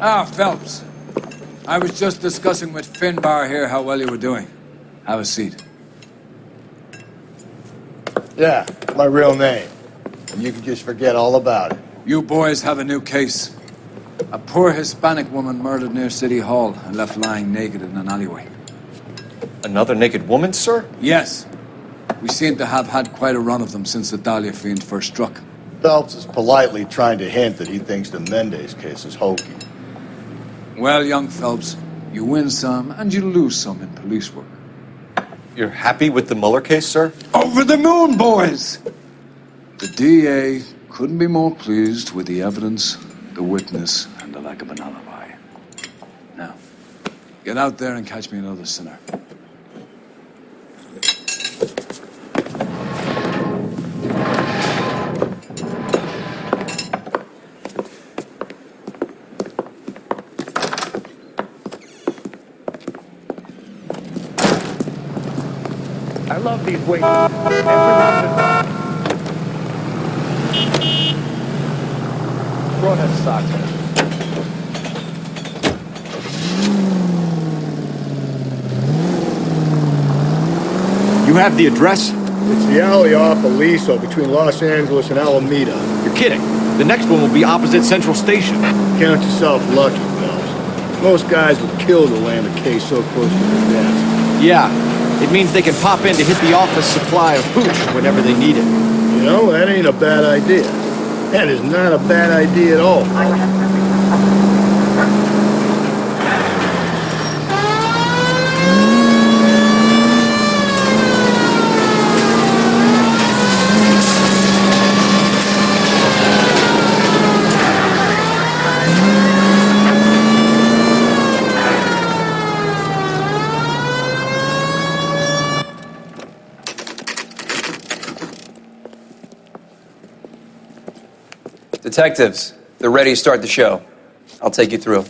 Ah, Phelps. I was just discussing with Finbar here how well you were doing. Have a seat. Yeah, my real name. And you can just forget all about it. You boys have a new case. A poor Hispanic woman murdered near City Hall and left lying naked in an alleyway. Another naked woman, sir? Yes. We seem to have had quite a run of them since the Dahlia fiend first struck. Phelps is politely trying to hint that he thinks the Mendez case is hokey. Well, young Phelps, you win some and you lose some in police work. You're happy with the Mueller case, sir? Over the moon, boys! The DA couldn't be more pleased with the evidence, the witness, and the lack of an alibi. Now, get out there and catch me another sinner. I love these waits. Everyone throw that socks in. You have the address? It's the alley off Aliso between Los Angeles and Alameda. You're kidding. The next one will be opposite Central Station. Count yourself lucky, Phelps. Most guys would kill to land a case so close to their desk. Yeah. It means they can pop in to hit the office supply of hooch whenever they need it. You know, that ain't a bad idea. That is not a bad idea at all. Detectives, they're ready to start the show. I'll take you through.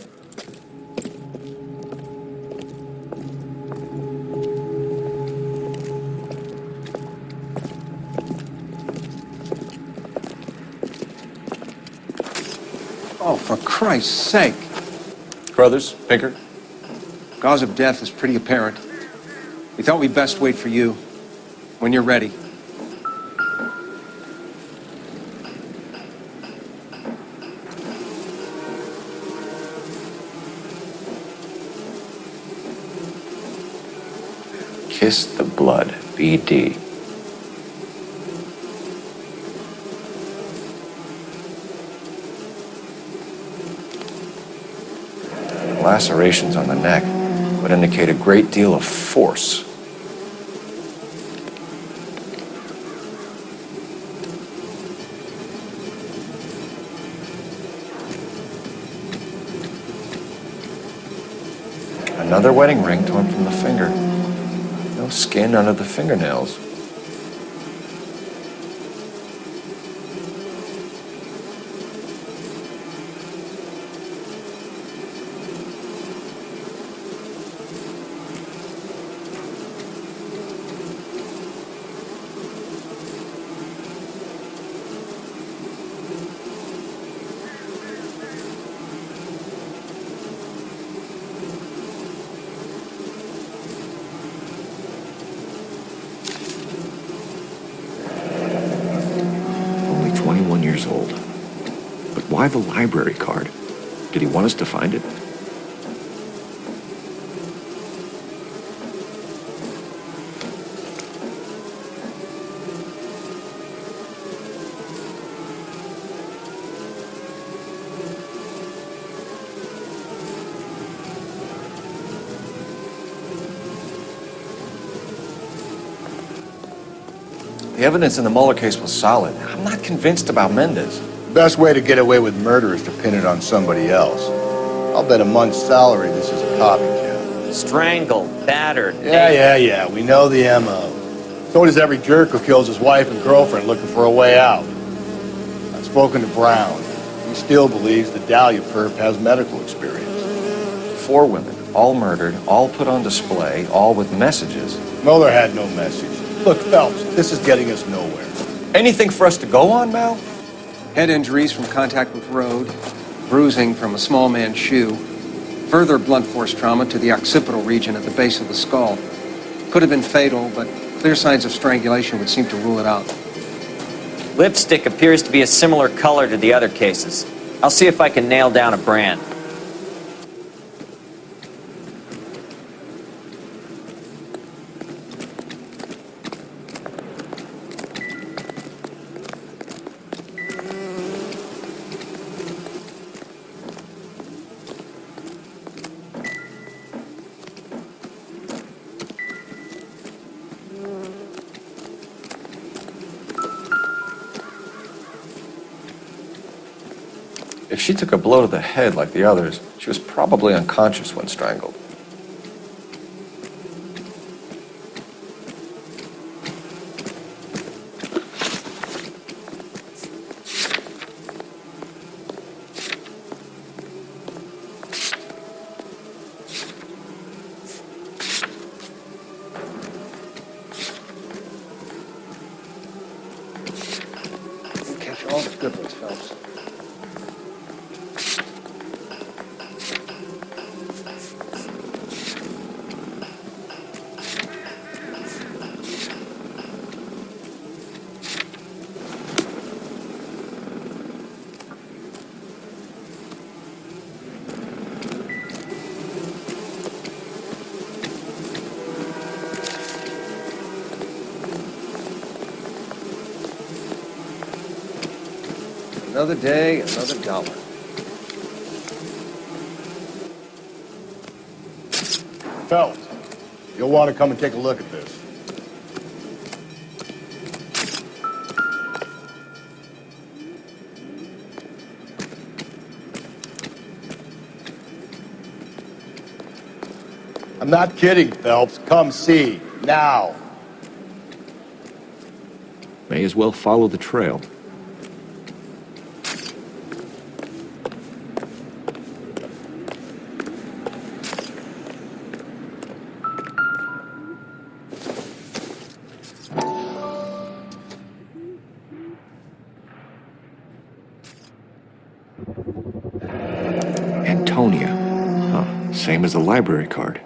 Oh, for Christ's sake. Brothers, Pinker? Cause of death is pretty apparent. We thought we'd best wait for you. When you're ready. Kiss the blood, BD. Lacerations on the neck would indicate a great deal of force. Another wedding ring torn from the finger. No skin under the fingernails. Years old. But why the library card? Did he want us to find it? The evidence in the Mueller case was solid. I'm not convinced about Mendez. Best way to get away with murder is to pin it on somebody else. I'll bet a month's salary this is a copycat. Strangled, battered. Yeah. We know the M.O. So does every jerk who kills his wife and girlfriend looking for a way out. I've spoken to Brown. He still believes the Dahlia perp has medical experience. 4 women. all murdered, all put on display, all with messages. Mueller had no message. Look, Phelps, this is getting us nowhere. Anything for us to go on, Mal? Head injuries from contact with road, bruising from a small man's shoe, further blunt force trauma to the occipital region at the base of the skull. Could have been fatal, but clear signs of strangulation would seem to rule it out. Lipstick appears to be a similar color to the other cases. I'll see if I can nail down a brand. If she took a blow to the head like the others, she was probably unconscious when strangled. Catch all the good ones, Phelps. Another day, another dollar. Phelps, you'll want to come and take a look at this. I'm not kidding, Phelps. Come see. Now. May as well follow the trail. Antonia. Huh. Same as the library card.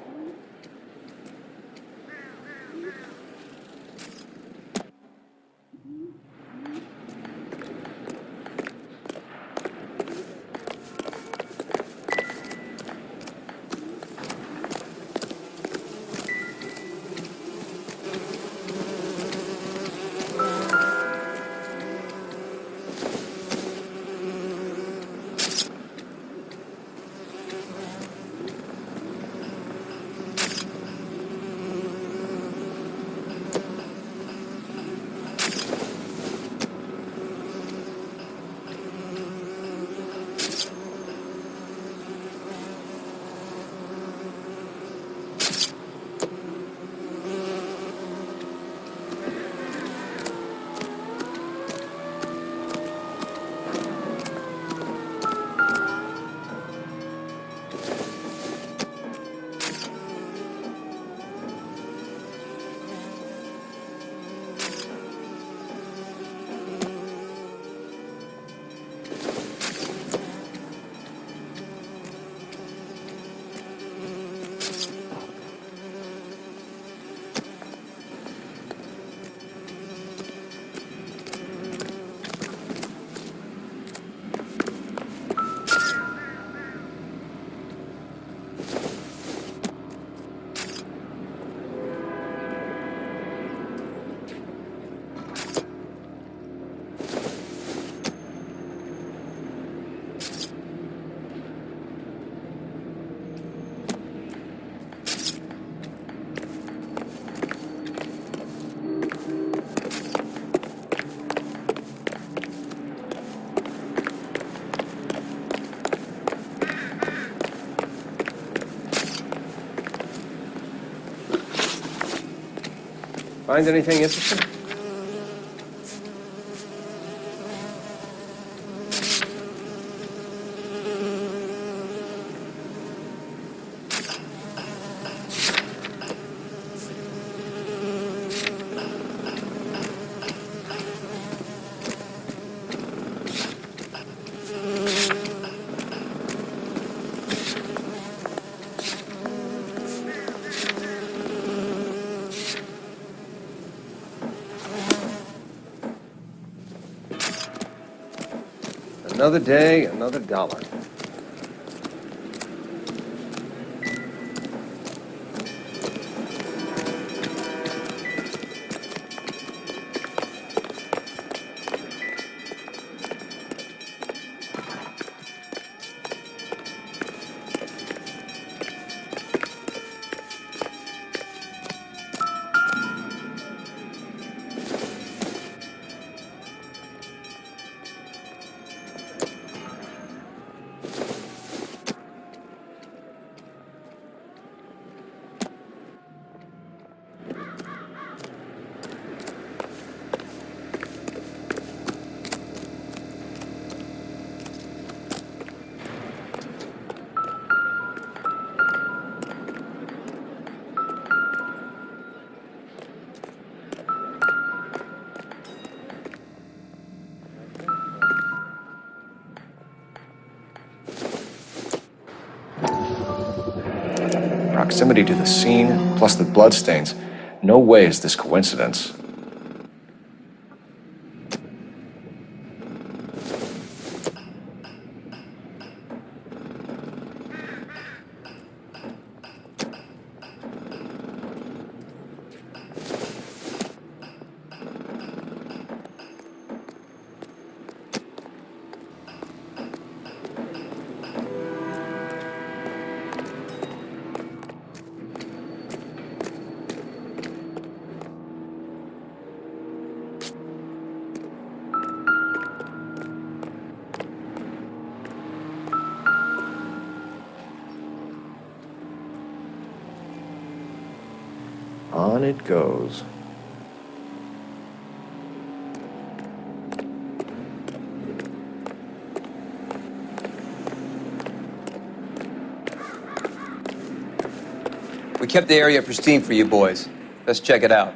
Find anything interesting? Another day, another dollar. Proximity to the scene, plus the bloodstains. No way is this coincidence. On it goes. We kept the area pristine for you boys. Let's check it out.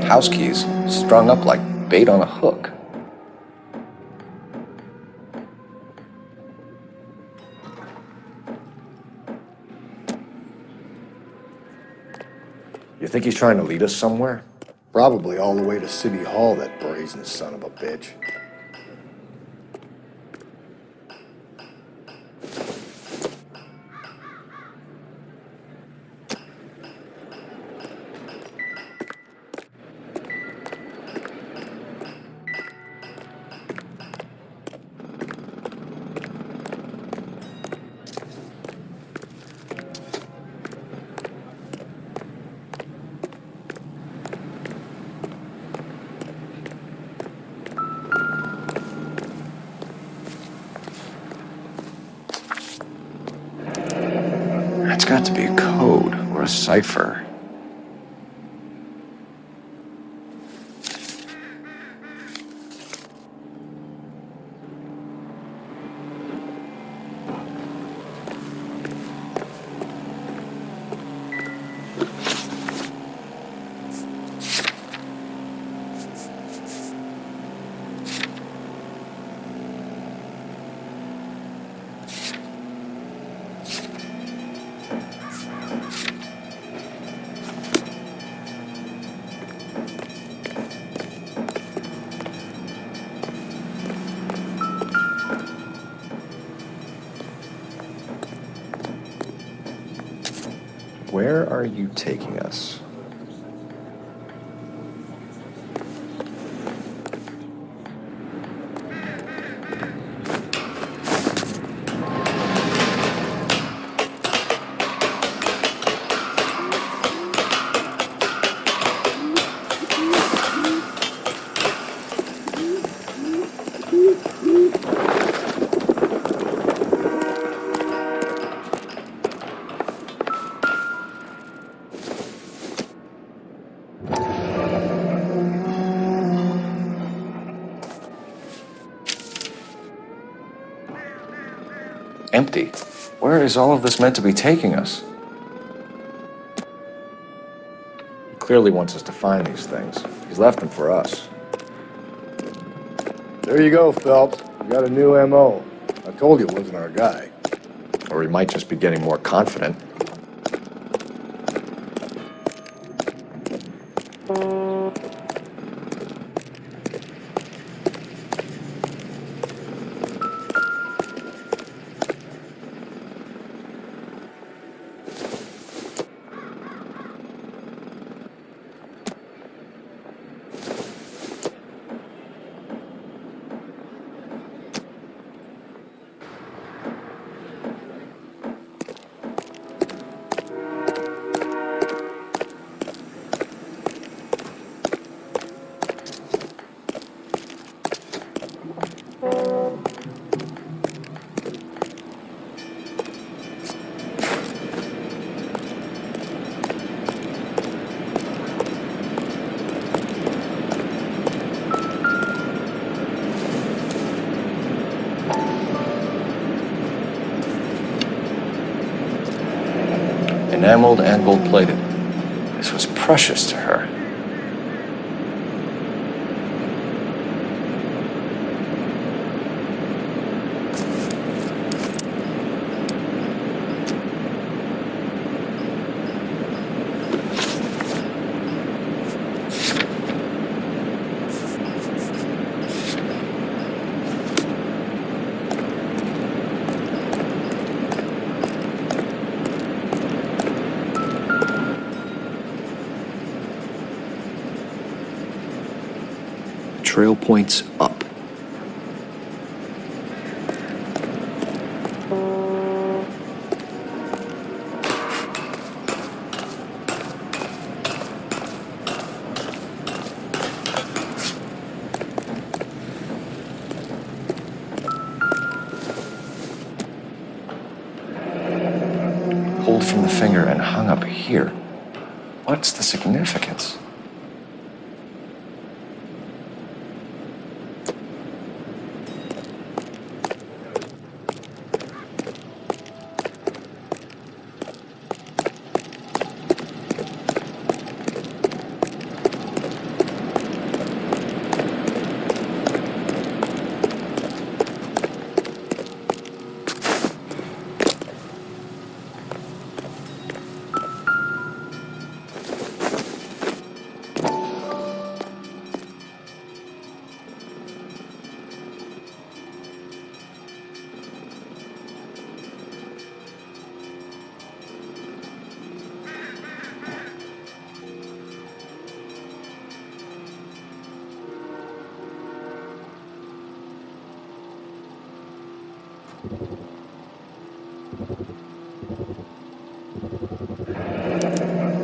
House keys strung up like bait on a hook. You think he's trying to lead us somewhere? Probably all the way to City Hall, that brazen son of a bitch. That's got to be a code or a cipher. Where are you taking us? empty. Where is all of this meant to be taking us? He clearly wants us to find these things. He's left them for us. There you go, Phelps. You got a new M.O. I told you it wasn't our guy. Or he might just be getting more confident. Enameled and gold-plated. This was precious to her. Trail points up. Pulled from the finger and hung up here. What's the significance?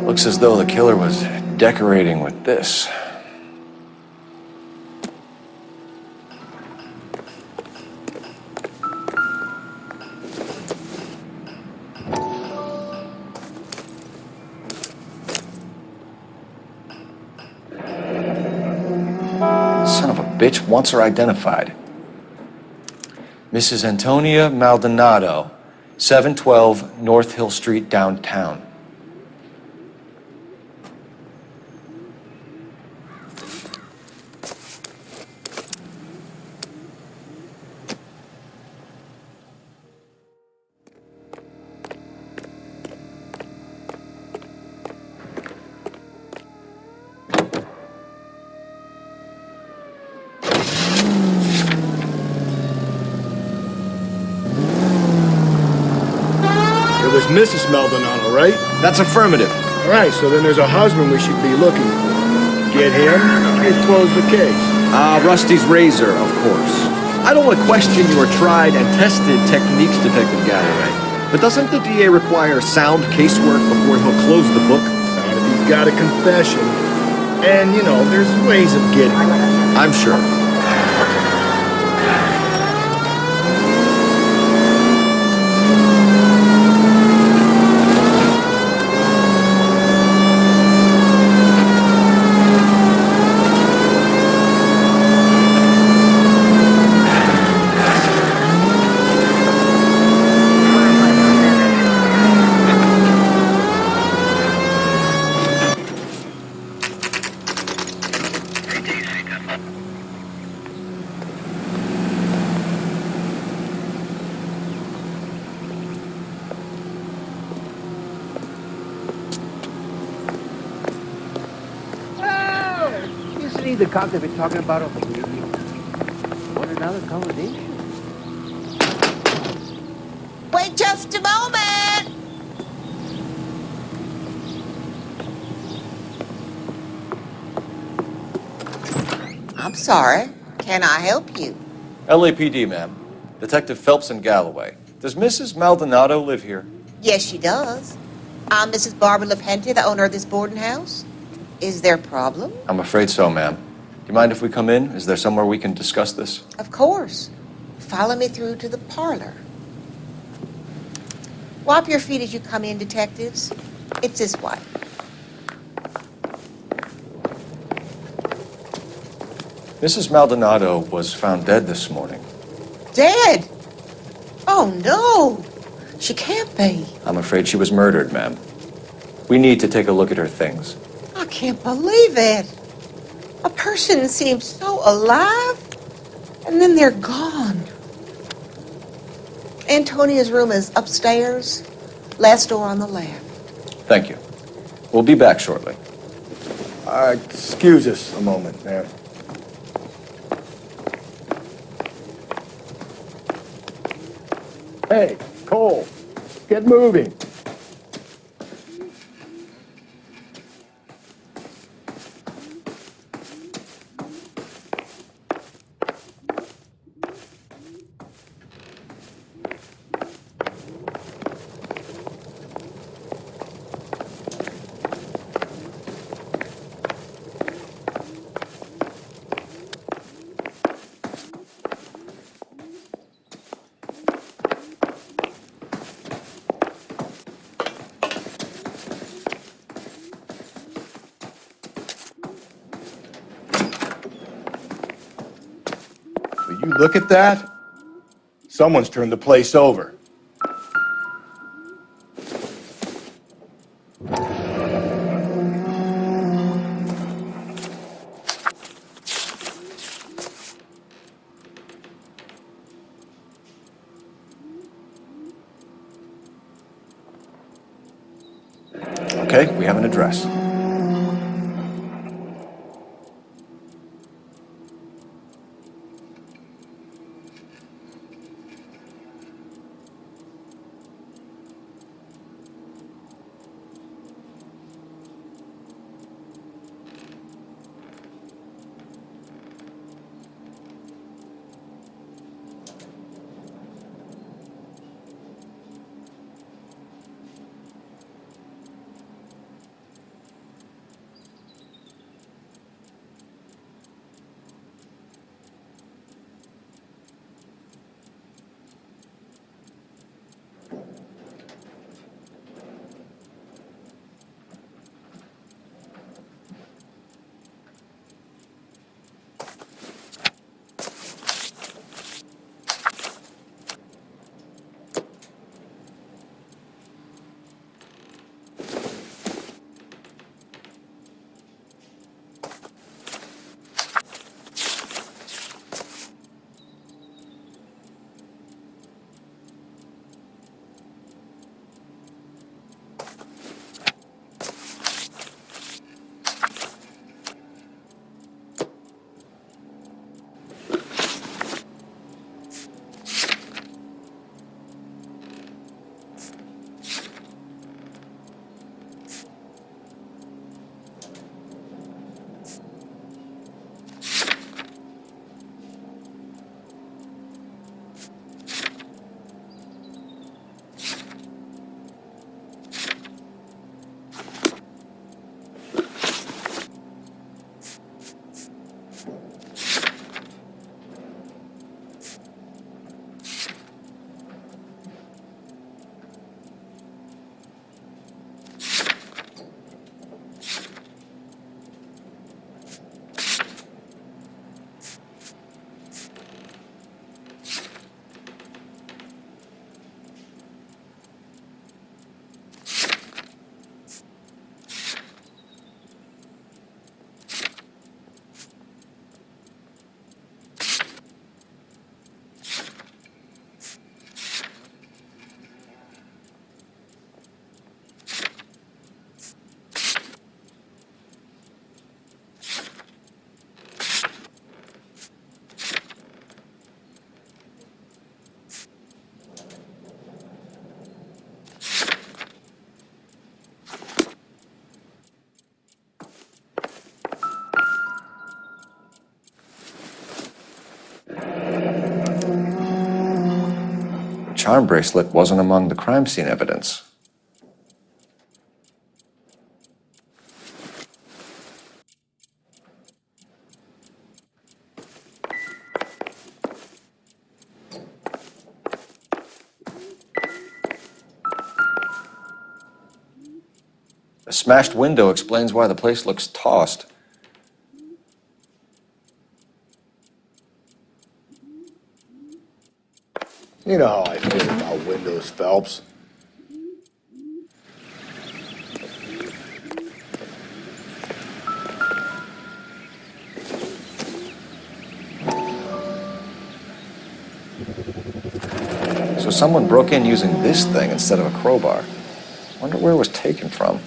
Looks as though the killer was decorating with this. Son of a bitch wants her identified. Mrs. Antonia Maldonado, 712 North Hill Street, downtown. It was Mrs. Maldonado, right? That's affirmative. All right, so then there's a husband we should be looking for. Get him, we've closed the case. Rusty's razor, of course. I don't want to question your tried and tested techniques, Detective Galloway. But doesn't the DA require sound casework before he'll close the book? Not if he's got a confession. And, you know, there's ways of getting it. I'm sure. think the cops have been talking about on the radio? What another accommodation? Wait just a moment! I'm sorry. Can I help you? LAPD, ma'am. Detective Phelps and Galloway. Does Mrs. Maldonado live here? Yes, she does. I'm Mrs. Barbara LaPente, the owner of this boarding house. Is there a problem? I'm afraid so, ma'am. Do you mind if we come in? Is there somewhere we can discuss this? Of course. Follow me through to the parlor. Wipe your feet as you come in, detectives. It's this way. Mrs. Maldonado was found dead this morning. Dead? Oh, no. She can't be. I'm afraid she was murdered, ma'am. We need to take a look at her things. I can't believe it. A person seems so alive, and then they're gone. Antonia's room is upstairs, last door on the left. Thank you. We'll be back shortly. Excuse us a moment, ma'am. Hey, Cole, get moving. Will you look at that? Someone's turned the place over. Okay, we have an address. charm bracelet wasn't among the crime scene evidence. A smashed window explains why the place looks tossed. You know how I feel about windows, Phelps. So someone broke in using this thing instead of a crowbar. Wonder where it was taken from.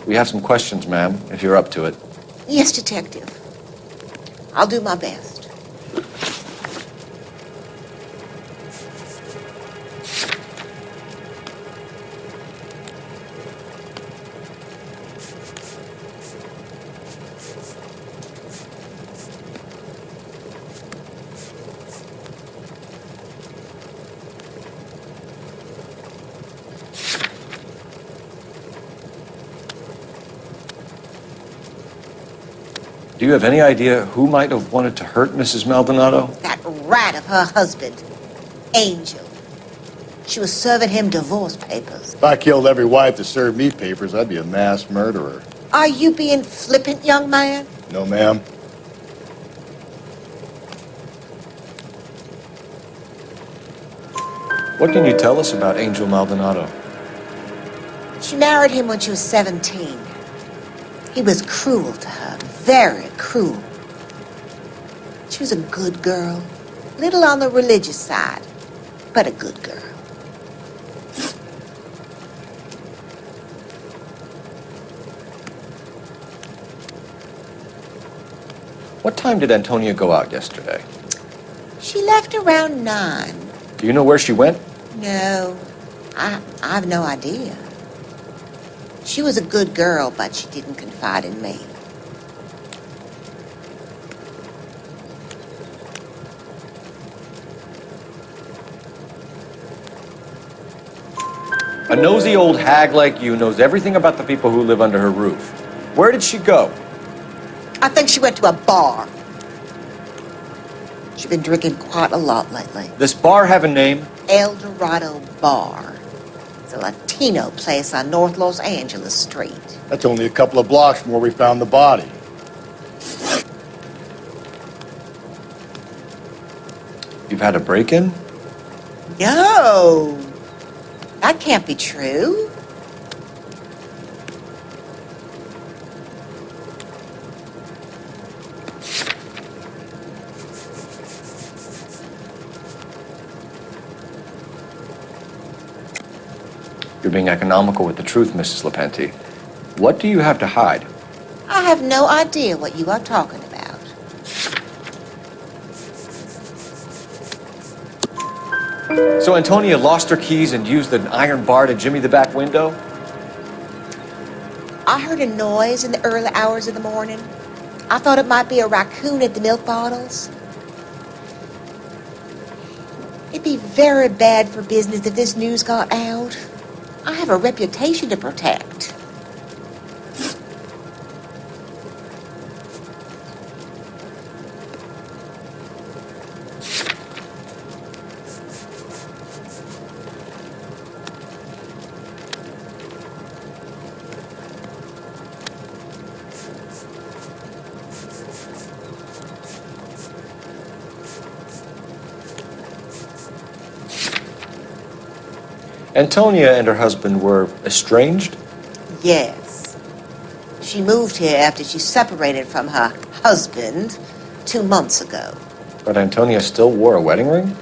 We have some questions, ma'am, if you're up to it. Yes, Detective. I'll do my best. Do you have any idea who might have wanted to hurt Mrs. Maldonado? That rat of her husband, Angel. She was serving him divorce papers. If I killed every wife that served me papers, I'd be a mass murderer. Are you being flippant, young man? No, ma'am. What can you tell us about Angel Maldonado? She married him when she was 17. He was cruel to her, very cruel. She was a good girl, little on the religious side, but a good girl. What time did Antonia go out yesterday? She left around 9. Do you know where she went? No, I have no idea. She was a good girl, but she didn't confide in me. A nosy old hag like you knows everything about the people who live under her roof. Where did she go? I think she went to a bar. She's been drinking quite a lot lately. This bar have a name? El Dorado Bar. It's a Latino place on North Los Angeles Street. That's only a couple of blocks from where we found the body. You've had a break-in? No, that can't be true. You're being economical with the truth, Mrs. Lepenti. What do you have to hide? I have no idea what you are talking about. So Antonia lost her keys and used an iron bar to jimmy the back window? I heard a noise in the early hours of the morning. I thought it might be a raccoon at the milk bottles. It'd be very bad for business if this news got out. I have a reputation to protect. Antonia and her husband were estranged? Yes. She moved here after she separated from her husband 2 months ago. But Antonia still wore a wedding ring?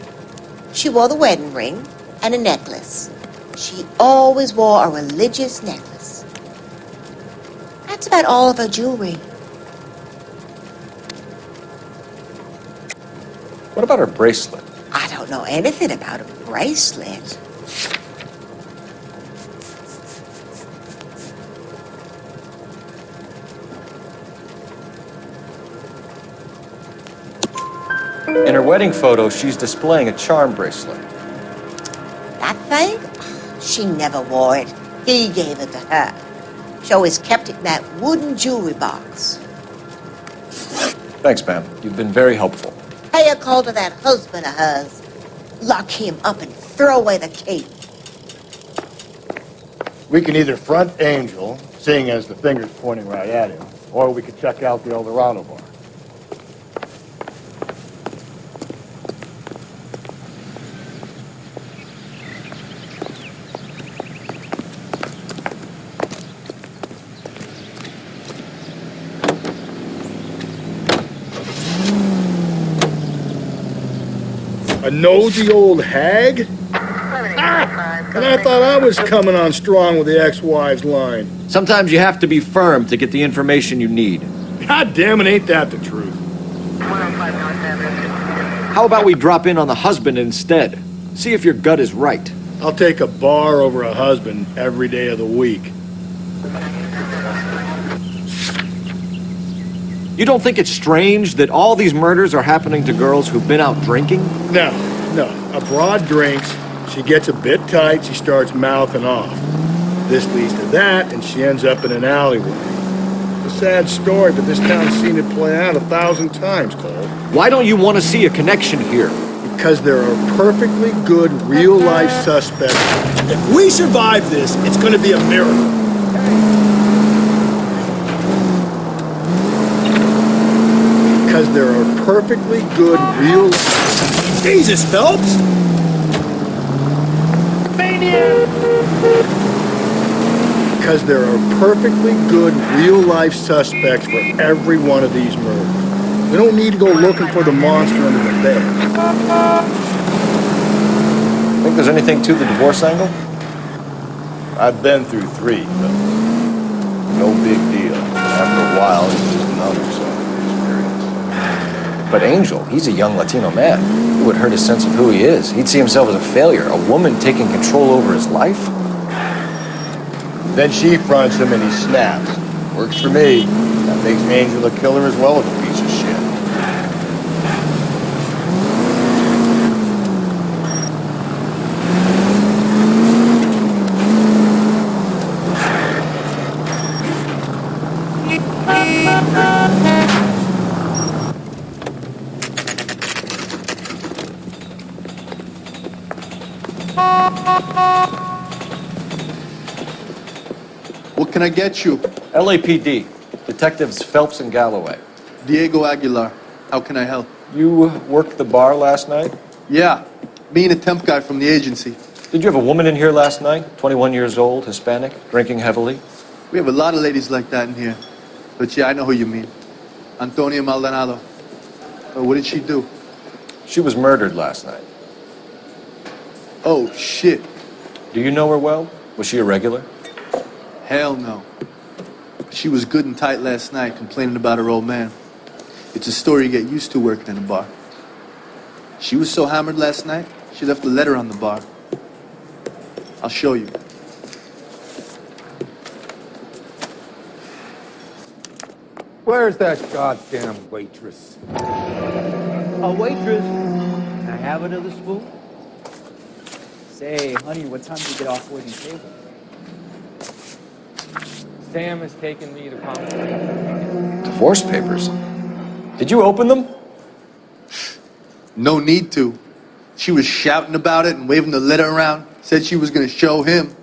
She wore the wedding ring and a necklace. She always wore a religious necklace. That's about all of her jewelry. What about her bracelet? I don't know anything about a bracelet. In her wedding photo, she's displaying a charm bracelet. That thing? She never wore it. He gave it to her. She always kept it in that wooden jewelry box. Thanks, ma'am. You've been very helpful. Pay a call to that husband of hers. Lock him up and throw away the key. We can either front Angel, seeing as the finger's pointing right at him, or we could check out the El Dorado bar. A nosy old hag? And I thought I was coming on strong with the ex-wives line. Sometimes you have to be firm to get the information you need. God damn it, ain't that the truth? How about we drop in on the husband instead? See if your gut is right. I'll take a bar over a husband every day of the week. You don't think it's strange that all these murders are happening to girls who've been out drinking? No. A broad drinks, she gets a bit tight, she starts mouthing off. This leads to that, and she ends up in an alleyway. It's a sad story, but this town's seen it play out 1,000 times, Cole. Why don't you want to see a connection here? Because there are perfectly good real-life suspects. If we survive this, it's going to be a miracle. Because there are perfectly good real... Jesus, Phelps! Because there are perfectly good real-life suspects for every one of these murders. We don't need to go looking for the monster under the bed. Think there's anything to the divorce angle? I've been through 3, but no big deal. After a while, it's just another experience. But Angel, he's a young Latino man. It would hurt his sense of who he is. He'd see himself as a failure. A woman taking control over his life? Then she fronts him and he snaps. Works for me. That makes Angel a killer as well as a piece of shit. can I get you? LAPD. Detectives Phelps and Galloway. Diego Aguilar. How can I help? You worked the bar last night? Yeah, me and a temp guy from the agency. Did you have a woman in here last night? 21 years old, Hispanic, drinking heavily? We have a lot of ladies like that in here. But yeah, I know who you mean. Antonia Maldonado. What did she do? She was murdered last night. Oh, shit. Do you know her well? Was she a regular? Hell no. She was good and tight last night, complaining about her old man. It's a story you get used to working in a bar. She was so hammered last night, she left a letter on the bar. I'll show you. Where's that goddamn waitress? A waitress? Can I have another spoon? Say, honey, what time do you get off waiting table? Sam has taken me to conversation. Divorce papers? Did you open them? No need to. She was shouting about it and waving the letter around. Said she was going to show him.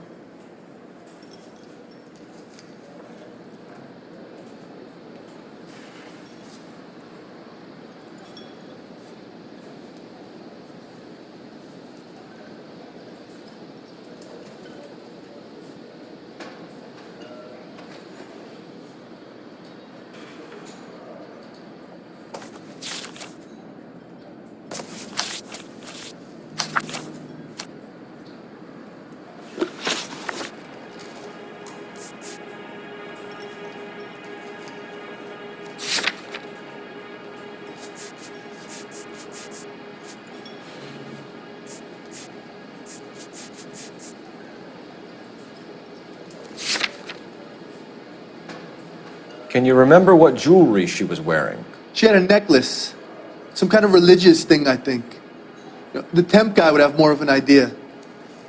Can you remember what jewelry she was wearing? She had a necklace. Some kind of religious thing, I think. The temp guy would have more of an idea.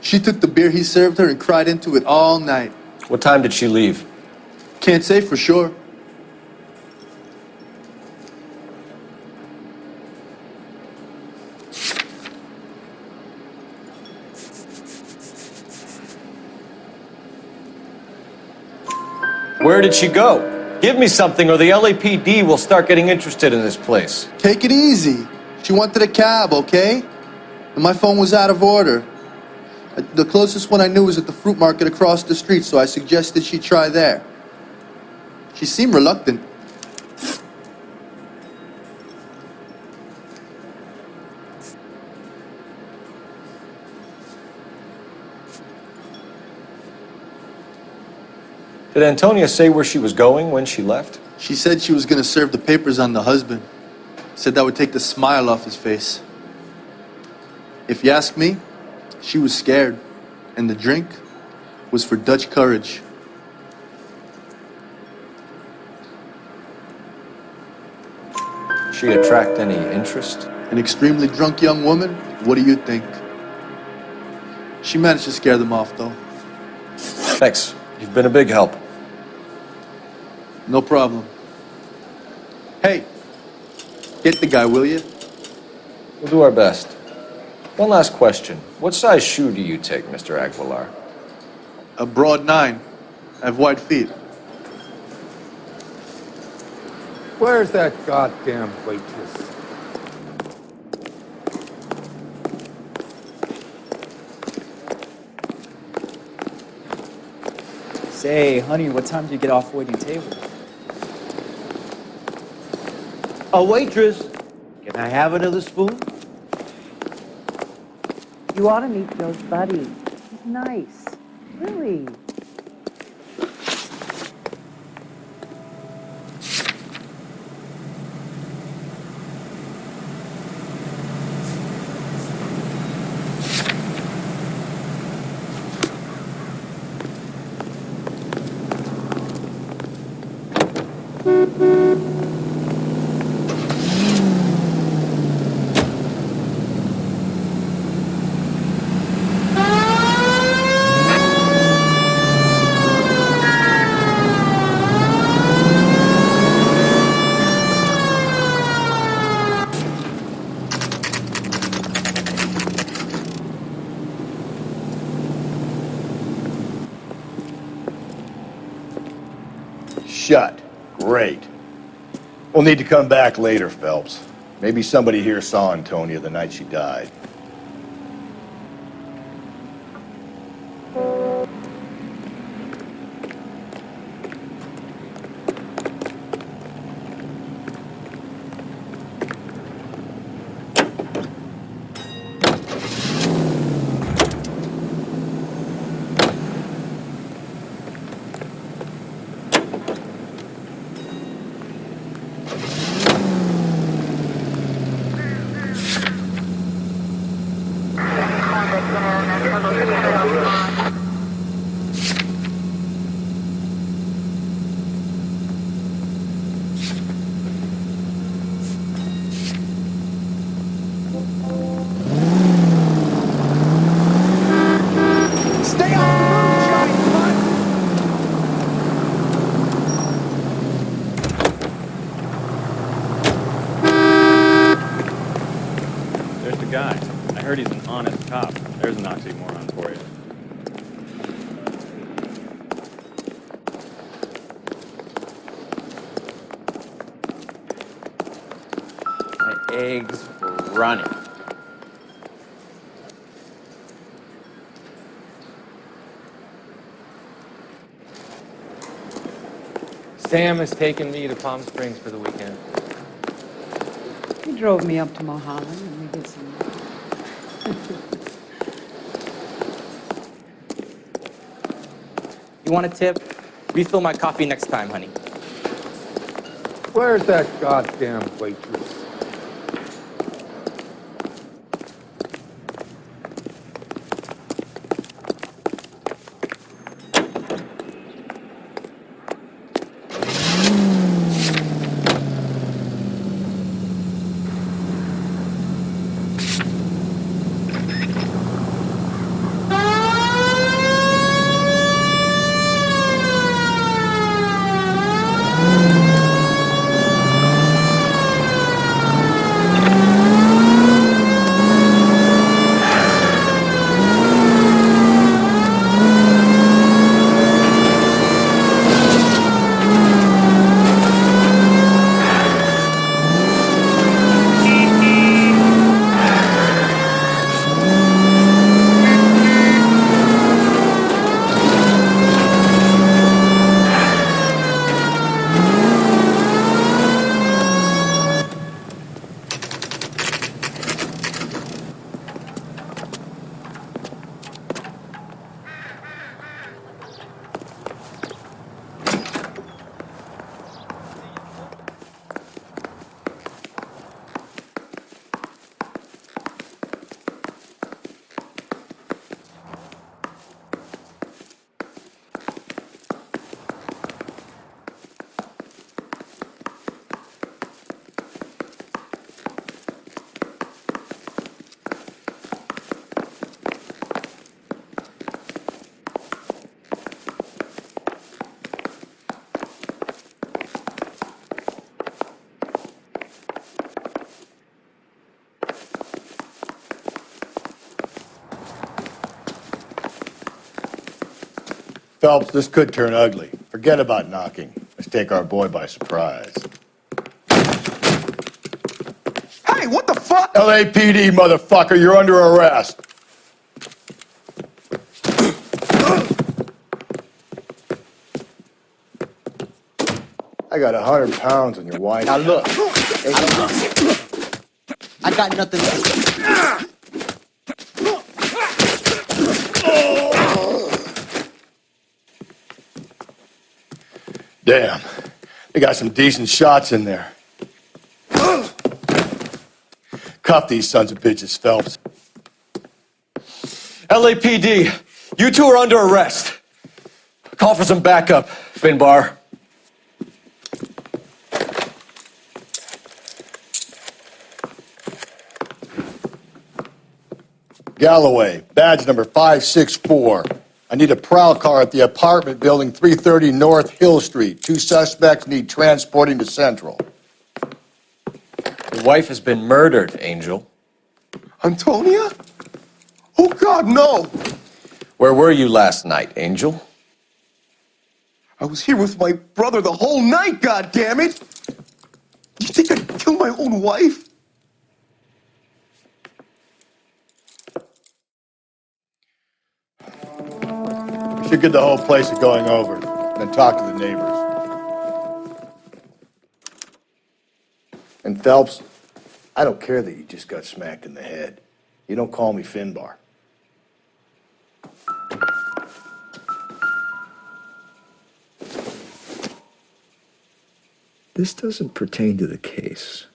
She took the beer he served her and cried into it all night. What time did she leave? Can't say for sure. Where did she go? Give me something or the LAPD will start getting interested in this place. Take it easy. She wanted a cab, okay? And my phone was out of order. The closest one I knew was at the fruit market across the street, so I suggested she try there. She seemed reluctant. Did Antonia say where she was going when she left? She said she was going to serve the papers on the husband. Said that would take the smile off his face. If you ask me, she was scared. And the drink was for Dutch courage. She attract any interest? An extremely drunk young woman? What do you think? She managed to scare them off, though. Thanks. You've been a big help. No problem. Hey, get the guy, will you? We'll do our best. One last question. What size shoe do you take, Mr. Aguilar? A broad 9. I have wide feet. Where's that goddamn waitress? Say, honey, what time do you get off waiting table? A waitress? Can I have another spoon? You ought to meet Joe's buddy. He's nice. Really. shut. Great. We'll need to come back later, Phelps. Maybe somebody here saw Antonia the night she died. There's the guy. I heard he's an honest cop. There's an oxymoron for you. My eggs were running. Sam has taken me to Palm Springs for the weekend. He drove me up to Mulholland and we did some... You want a tip? Refill my coffee next time, honey. Where's that goddamn waitress? Phelps, this could turn ugly. Forget about knocking. Let's take our boy by surprise. Hey, what the fuck? LAPD, motherfucker, you're under arrest. I got 100 pounds on your wife. Now look, I got nothing to... Damn, they got some decent shots in there. Cuff these sons of bitches, Phelps. LAPD, you two are under arrest. Call for some backup, Finbar. Galloway, badge number 564. I need a prowl car at the apartment building 330 North Hill Street. 2 suspects need transporting to Central. Your wife has been murdered, Angel. Antonia? Oh, God, no. Where were you last night, Angel? I was here with my brother the whole night, goddammit! You think I'd kill my own wife? We should get the whole place a going over, then talk to the neighbors. And Phelps, I don't care that you just got smacked in the head. You don't call me Finbar. This doesn't pertain to the case.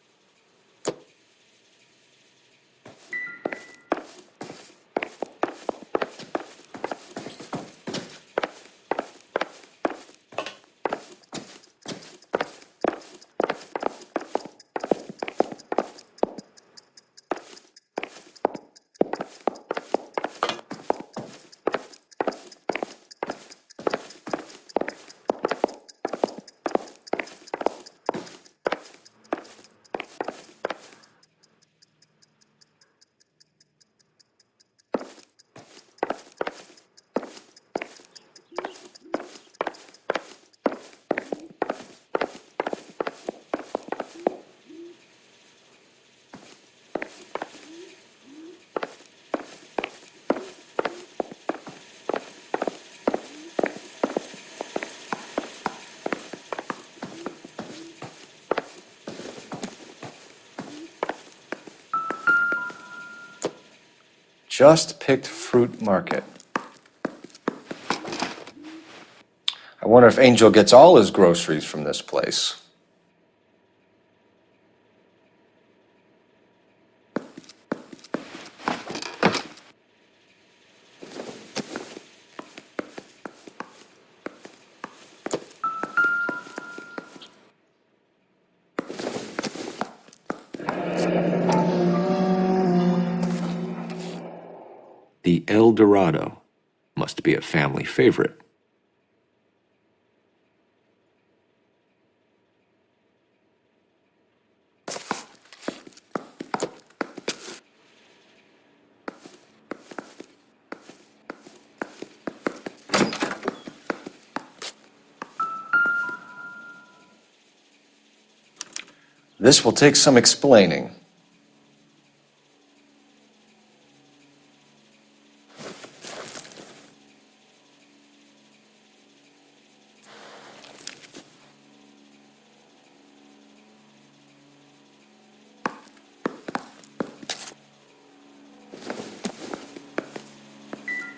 Just picked fruit market. I wonder if Angel gets all his groceries from this place. The El Dorado must be a family favorite. This will take some explaining.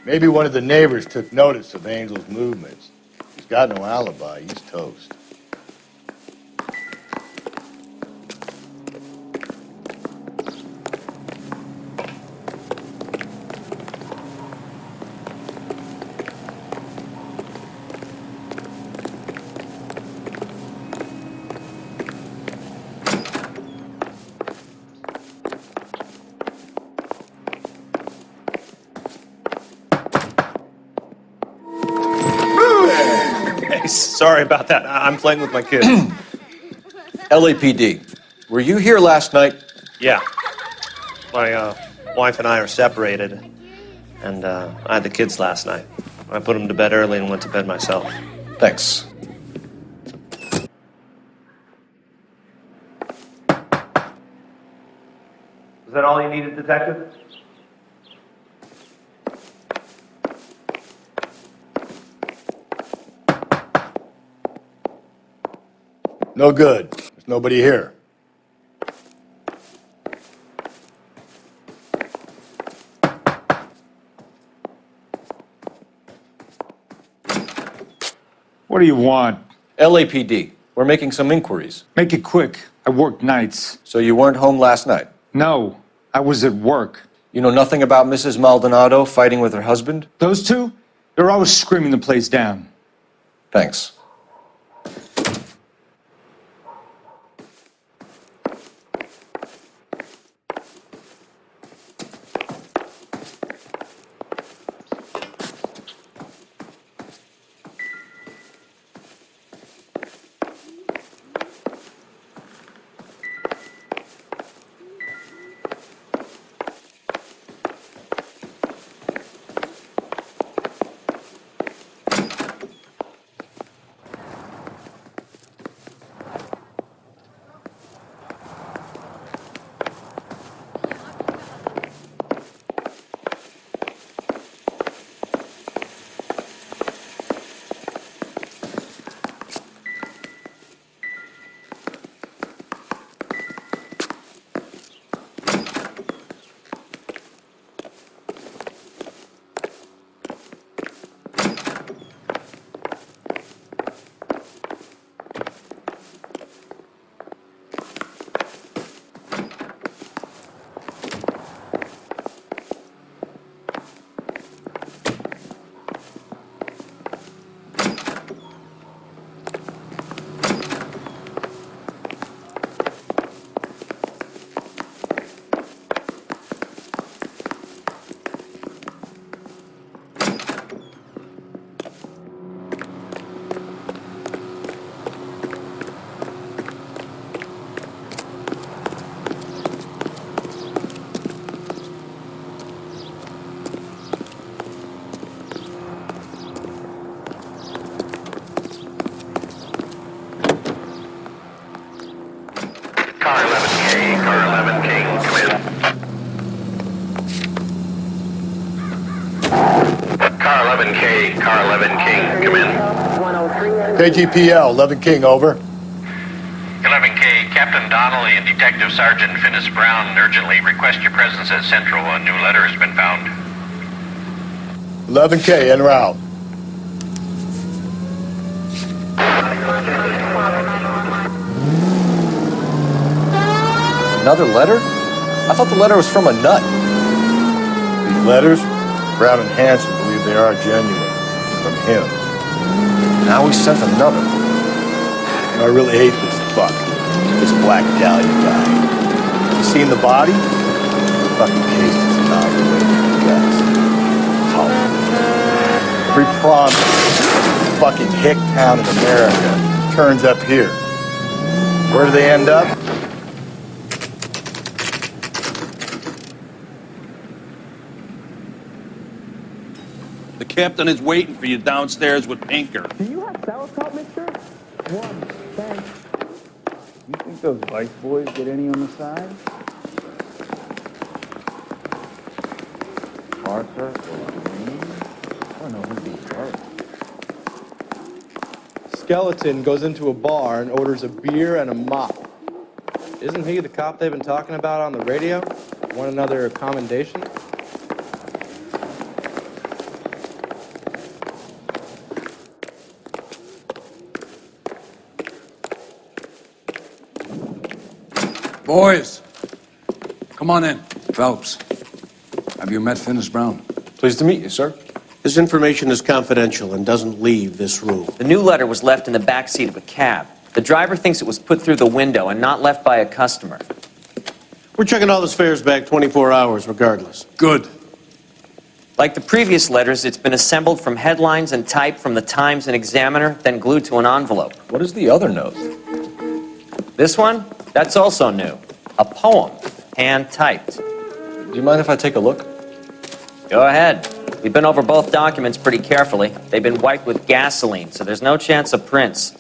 Maybe one of the neighbors took notice of Angel's movements. He's got no alibi. He's toast. Sorry about that. I'm playing with my kid. LAPD, were you here last night? Yeah. My wife and I are separated, and I had the kids last night. I put them to bed early and went to bed myself. Thanks. Is that all you needed, Detective? No good. There's nobody here. What do you want? LAPD, we're making some inquiries. Make it quick. I work nights. So you weren't home last night? No, I was at work. You know nothing about Mrs. Maldonado fighting with her husband? Those two? They're always screaming the place down. Thanks. Car 11K, Car 11 King, come in. KGPL, 11 King, over. 11K, Captain Donnelly and Detective Sergeant Finis Brown urgently request your presence at Central. A new letter has been found. 11K, en route. Another letter? I thought the letter was from a nut. These letters, Brown and Hanson believe they are genuine. From him. Now we sent another. I really hate this fuck. This Black Dahlia guy. You seen the body? Fucking cased his nostril away from the guts. Every promise, fucking hick town in America turns up here. Where do they end up? The captain is waiting for you downstairs with Pinker. Do you have sauerkraut mixture? One, thanks. You think those Vice boys get any on the side? Arthur or Green? I don't know who these are. Skeleton goes into a bar and orders a beer and a mop. Isn't he the cop they've been talking about on the radio? Want another commendation? Boys, come on in. Phelps, have you met Finis Brown? Pleased to meet you, sir. This information is confidential and doesn't leave this room. The new letter was left in the back seat of a cab. The driver thinks it was put through the window and not left by a customer. We're checking all this fares back 24 hours regardless. Good. Like the previous letters, it's been assembled from headlines and typed from the Times and Examiner, then glued to an envelope. What is the other note? This one? That's also new. A poem, hand-typed. Do you mind if I take a look? Go ahead. We've been over both documents pretty carefully. They've been wiped with gasoline, so there's no chance of prints.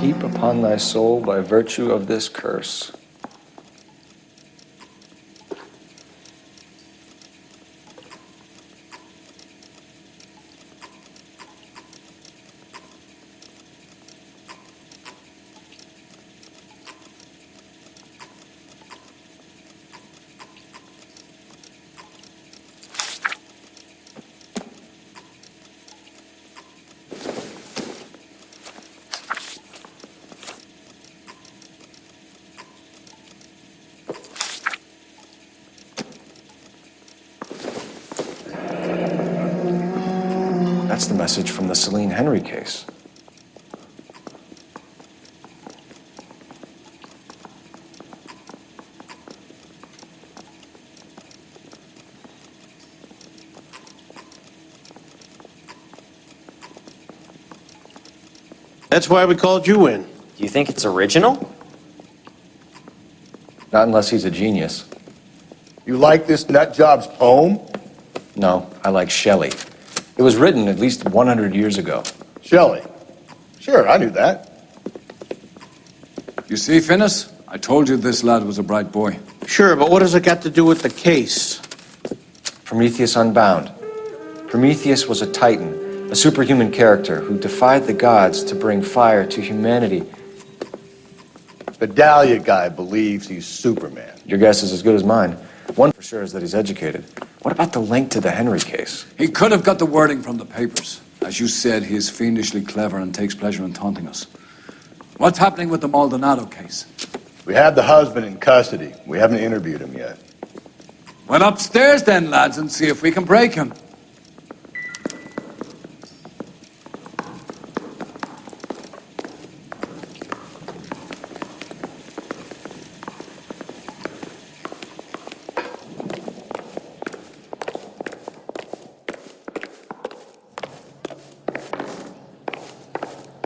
Keep upon thy soul by virtue of this curse. That's the message from the Celine Henry case. That's why we called you in. Do you think it's original? Not unless he's a genius. You like this nut job's poem? No, I like Shelley. It was written at least 100 years ago. Shelley. Sure, I knew that. You see, Finis? I told you this lad was a bright boy. Sure, but what has it got to do with the case? Prometheus Unbound. Prometheus was a titan, a superhuman character who defied the gods to bring fire to humanity. The Dahlia guy believes he's Superman. Your guess is as good as mine. One for sure is that he's educated. What about the link to the Henry case? He could have got the wording from the papers. As you said, he is fiendishly clever and takes pleasure in taunting us. What's happening with the Maldonado case? We have the husband in custody. We haven't interviewed him yet. Well, upstairs then, lads, and see if we can break him.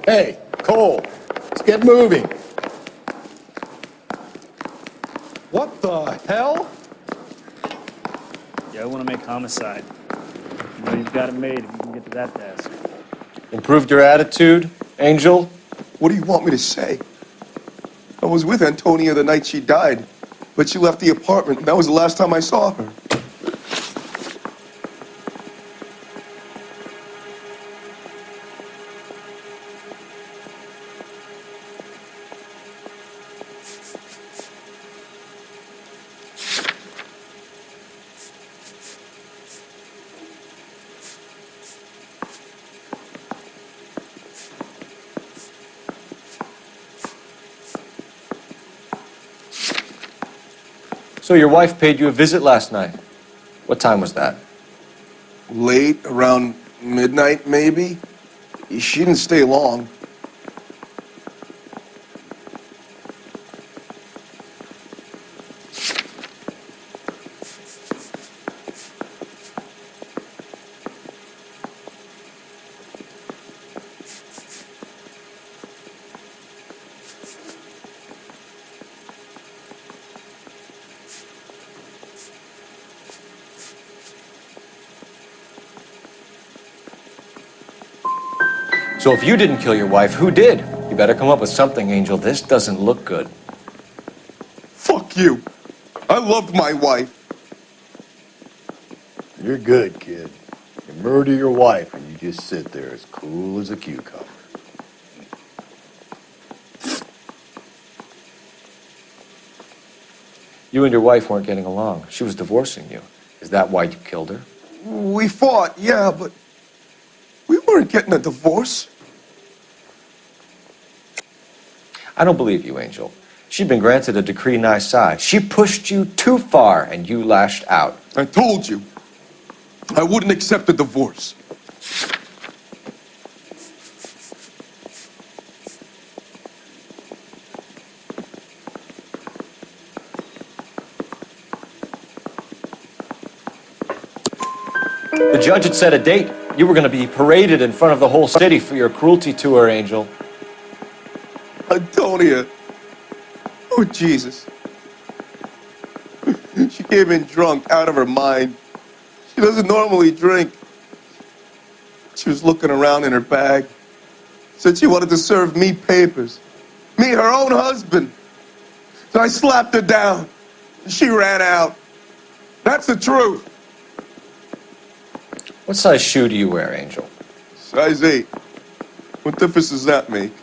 Hey, Cole, let's get moving. What the hell? Yeah, I want to make Homicide. You know you've got it made if you can get to that desk. Improved your attitude, Angel? What do you want me to say? I was with Antonia the night she died, but she left the apartment, and that was the last time I saw her. So your wife paid you a visit last night. What time was that? Late, around midnight, maybe? She didn't stay long. So if you didn't kill your wife, who did? You better come up with something, Angel. This doesn't look good. Fuck you. I loved my wife. You're good, kid. You murder your wife and you just sit there as cool as a cucumber. You and your wife weren't getting along. She was divorcing you. Is that why you killed her? We fought, yeah, but we weren't getting a divorce. I don't believe you, Angel. She'd been granted a decree nisi. She pushed you too far, and you lashed out. I told you. I wouldn't accept a divorce. The judge had set a date. You were going to be paraded in front of the whole city for your cruelty to her, Angel. Antonia. Oh, Jesus. She came in drunk, out of her mind. She doesn't normally drink. She was looking around in her bag. Said she wanted to serve me papers. Me, her own husband. So I slapped her down. She ran out. That's the truth. What size shoe do you wear, Angel? Size 8. What difference does that make?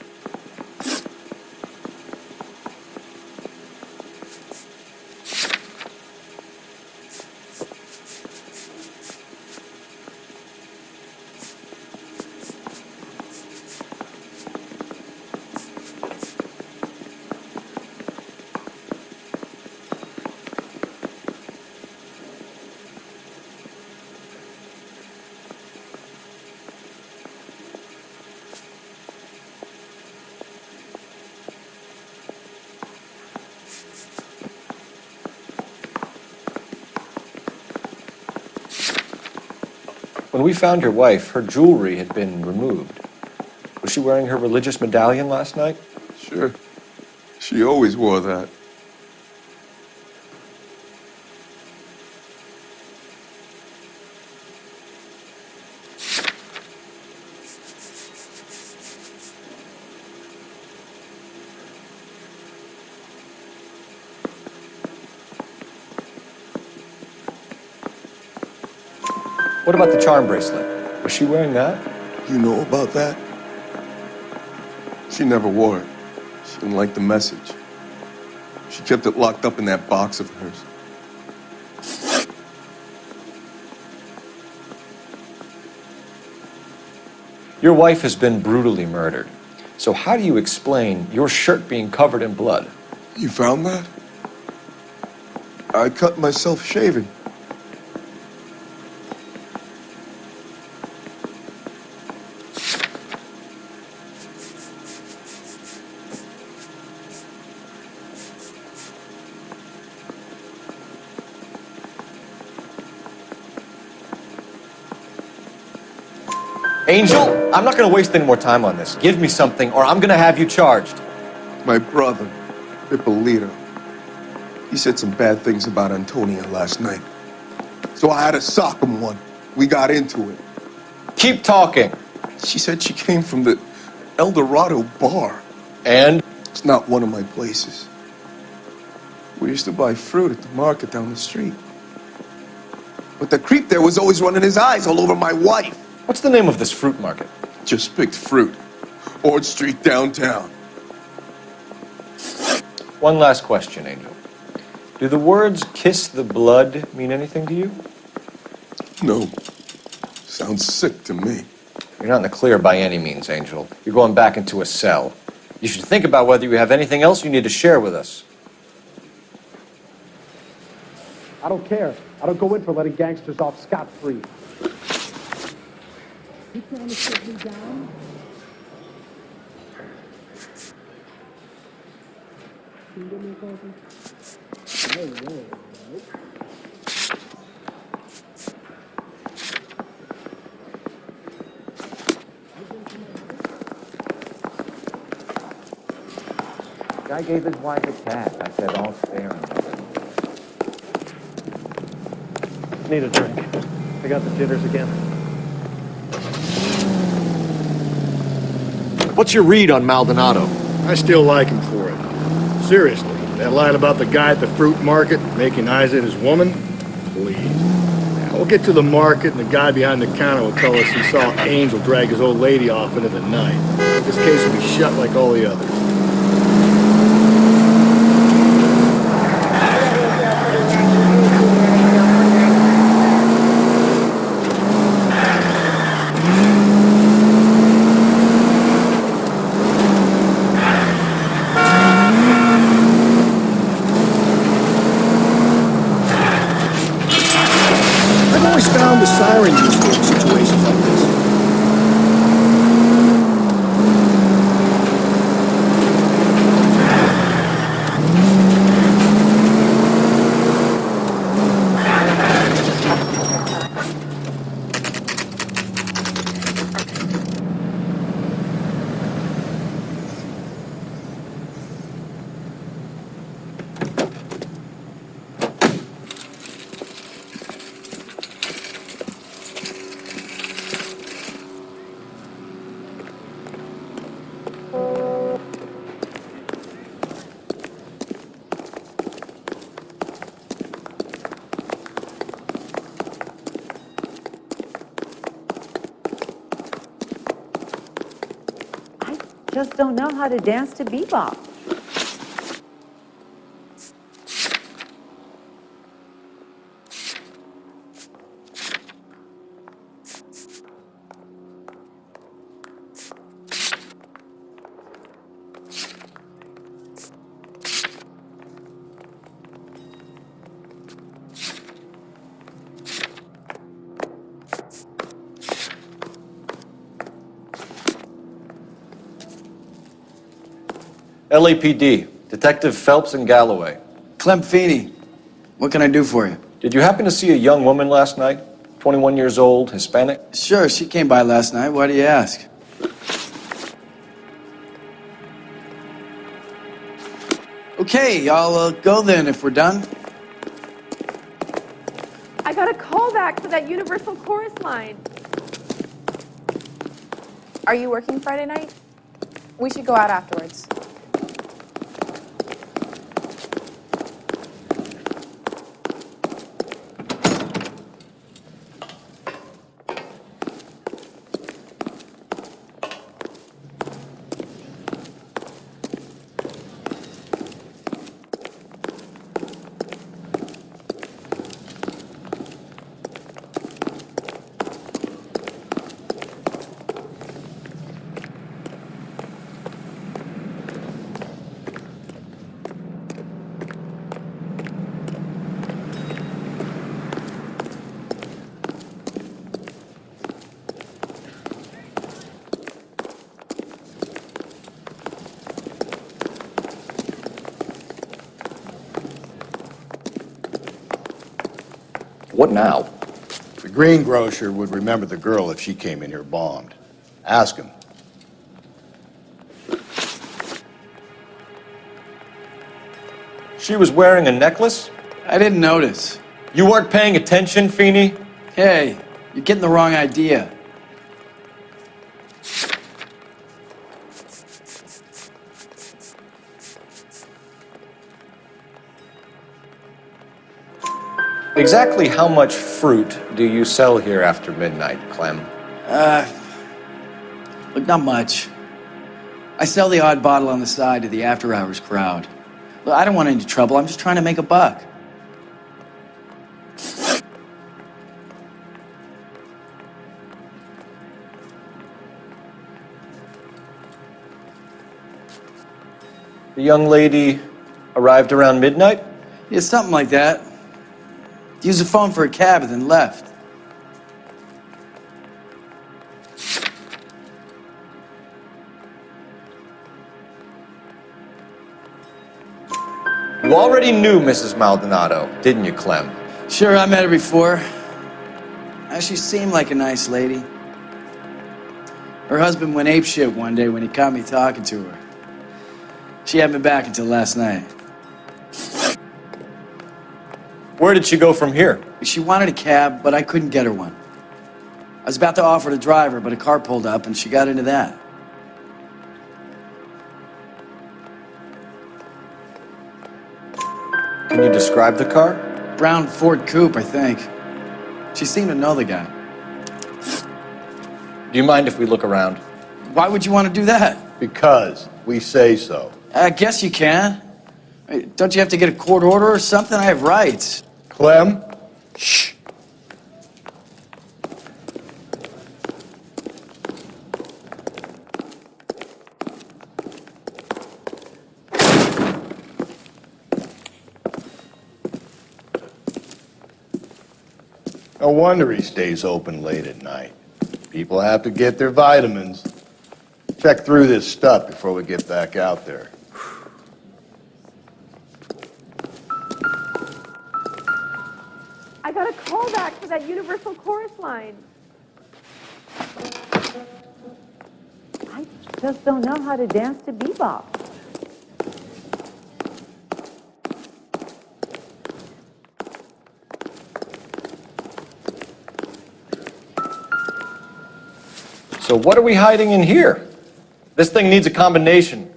When we found your wife, her jewelry had been removed. Was she wearing her religious medallion last night? Sure. She always wore that. What about the charm bracelet? Was she wearing that? You know about that? She never wore it. She didn't like the message. She kept it locked up in that box of hers. Your wife has been brutally murdered. So how do you explain your shirt being covered in blood? You found that? I cut myself shaving. Angel, I'm not going to waste any more time on this. Give me something, or I'm going to have you charged. My brother, Ippolito, he said some bad things about Antonia last night. So I had to sock him one. We got into it. Keep talking. She said she came from the El Dorado bar. And? It's not one of my places. We used to buy fruit at the market down the street. But the creep there was always running his eyes all over my wife. What's the name of this fruit market? Just picked fruit. Ord Street downtown. One last question, Angel. Do the words kiss the blood mean anything to you? No. Sounds sick to me. You're not in the clear by any means, Angel. You're going back into a cell. You should think about whether you have anything else you need to share with us. I don't care. I don't go in for letting gangsters off scot-free. You trying to sit me down? Can you give me a coffee? No, no, right? Guy gave his wife a cat. I said, I'll spare him. Need a drink. I got the jitters again. What's your read on Maldonado? I still like him for it. Seriously, that line about the guy at the fruit market making eyes at his woman? Please. Now, we'll get to the market and the guy behind the counter will tell us he saw Angel drag his old lady off into the night. This case will be shut like all the others. I've always found the siren useful in situations like this. Just don't know how to dance to bebop. LAPD, Detective Phelps and Galloway. Clem Feeney, what can I do for you? Did you happen to see a young woman last night? 21 years old, Hispanic? Sure, she came by last night. Why do you ask? Okay, I'll go then if we're done. I got a call back for that Universal Chorus line. Are you working Friday night? We should go out afterwards. What now? The greengrocer would remember the girl if she came in here bombed. Ask him. She was wearing a necklace? I didn't notice. You weren't paying attention, Feeney? Hey, you're getting the wrong idea. Exactly how much fruit do you sell here after midnight, Clem? Look, not much. I sell the odd bottle on the side to the after-hours crowd. Look, I don't want any trouble. I'm just trying to make a buck. The young lady arrived around midnight? Yeah, something like that. Used the phone for a cab and then left. You already knew Mrs. Maldonado, didn't you, Clem? Sure, I met her before. She seemed like a nice lady. Her husband went apeshit one day when he caught me talking to her. She hadn't been back until last night. Where did she go from here? She wanted a cab, but I couldn't get her one. I was about to offer to drive her, but a car pulled up and she got into that. Can you describe the car? Brown Ford Coupe, I think. She seemed to know the guy. Do you mind if we look around? Why would you want to do that? Because we say so. I guess you can. Don't you have to get a court order or something? I have rights. Clem? Shh. No wonder he stays open late at night. People have to get their vitamins. Check through this stuff before we get back out there. I got a call back for that Universal Chorus line. I just don't know how to dance to bebop. So what are we hiding in here? This thing needs a combination.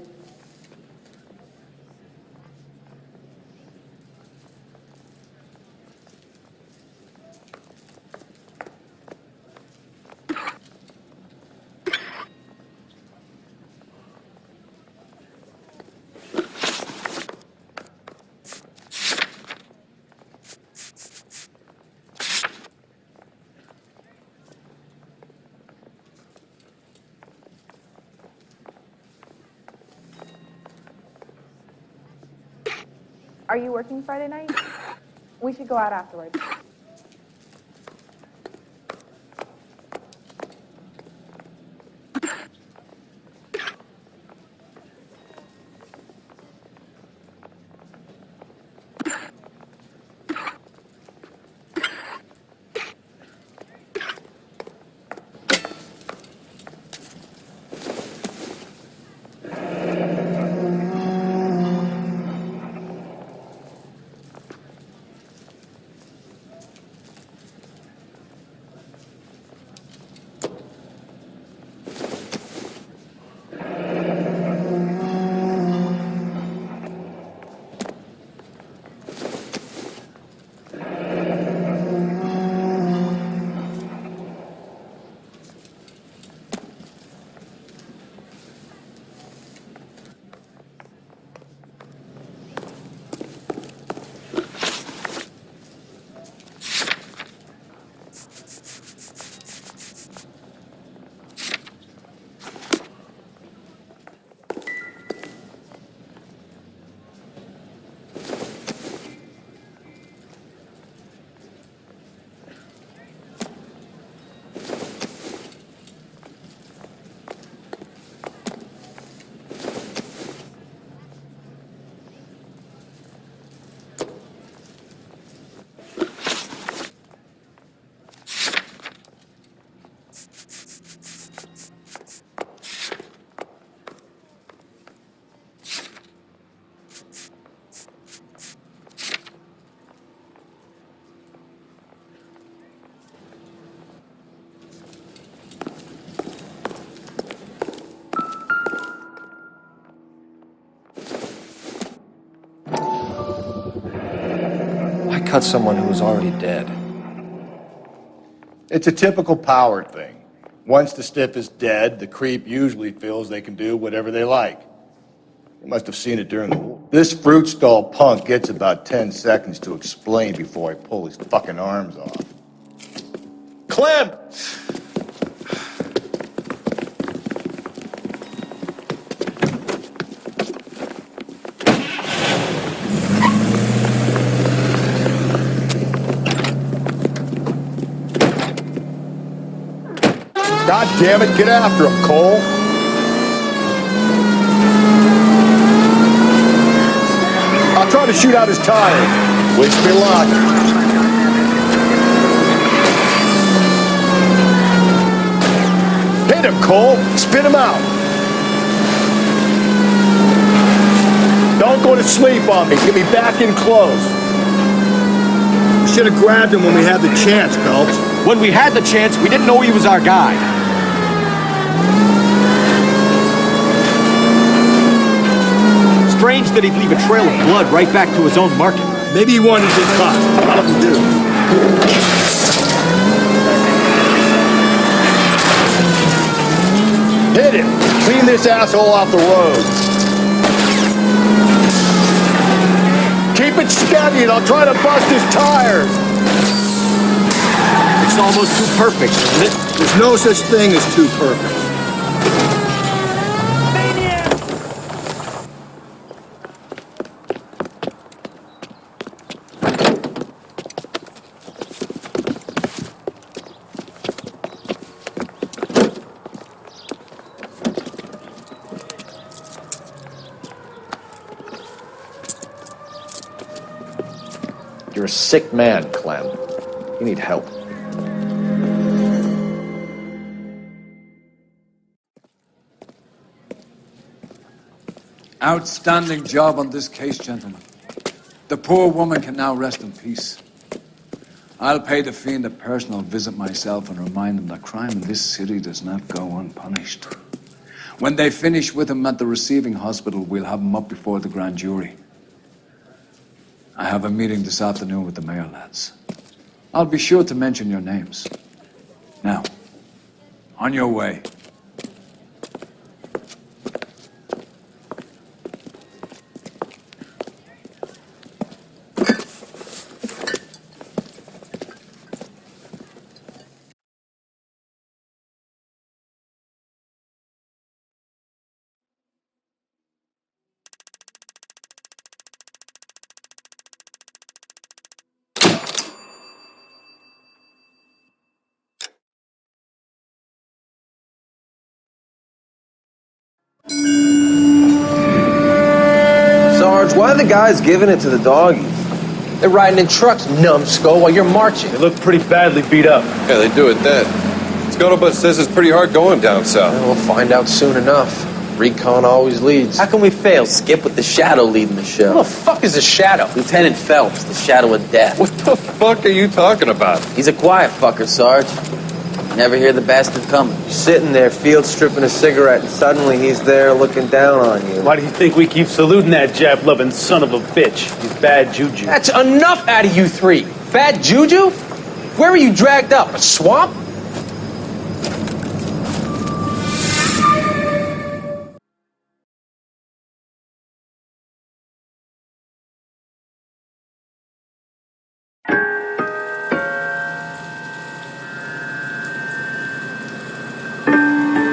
Are you working Friday night? We should go out afterwards. cut someone who was already dead? It's a typical power thing. Once the stiff is dead, the creep usually feels they can do whatever they like. You must have seen it during the war. This fruit stall punk gets about 10 seconds to explain before I pull his fucking arms off. Clem! God damn it, get after him, Cole. I'll try to shoot out his tires. Wish me luck. Hit him, Cole. Spit him out. Don't go to sleep on me. Get me back in close. We should have grabbed him when we had the chance, Phelps. When we had the chance, we didn't know he was our guy. Strange that he'd leave a trail of blood right back to his own market. Maybe he wanted to get caught. A lot of them do. Hit him! Clean this asshole off the road. Keep it steady and I'll try to bust his tires. It's almost too perfect, isn't it? There's no such thing as too perfect. You're a sick man, Clem. You need help. Outstanding job on this case, gentlemen. The poor woman can now rest in peace. I'll pay the fiend a personal visit myself and remind him that crime in this city does not go unpunished. When they finish with him at the receiving hospital, we'll have him up before the grand jury. I have a meeting this afternoon with the mayor lads. I'll be sure to mention your names. Now, on your way. Sarge, why are the guys giving it to the doggies? They're riding in trucks, numbskull, while you're marching. They look pretty badly beat up. Yeah, they do at that. Scuttlebutt says it's pretty hard going down south. We'll find out soon enough. Recon always leads. How can we fail? Skip with the Shadow leading the show. Who the fuck is the Shadow? Lieutenant Phelps, the Shadow of Death. What the fuck are you talking about? He's a quiet fucker, Sarge. Never hear the bastard coming. You're sitting there, field stripping a cigarette, and suddenly he's there looking down on you. Why do you think we keep saluting that Jap-loving son of a bitch? He's bad juju. That's enough out of you three. Bad juju? Where were you dragged up? A swamp?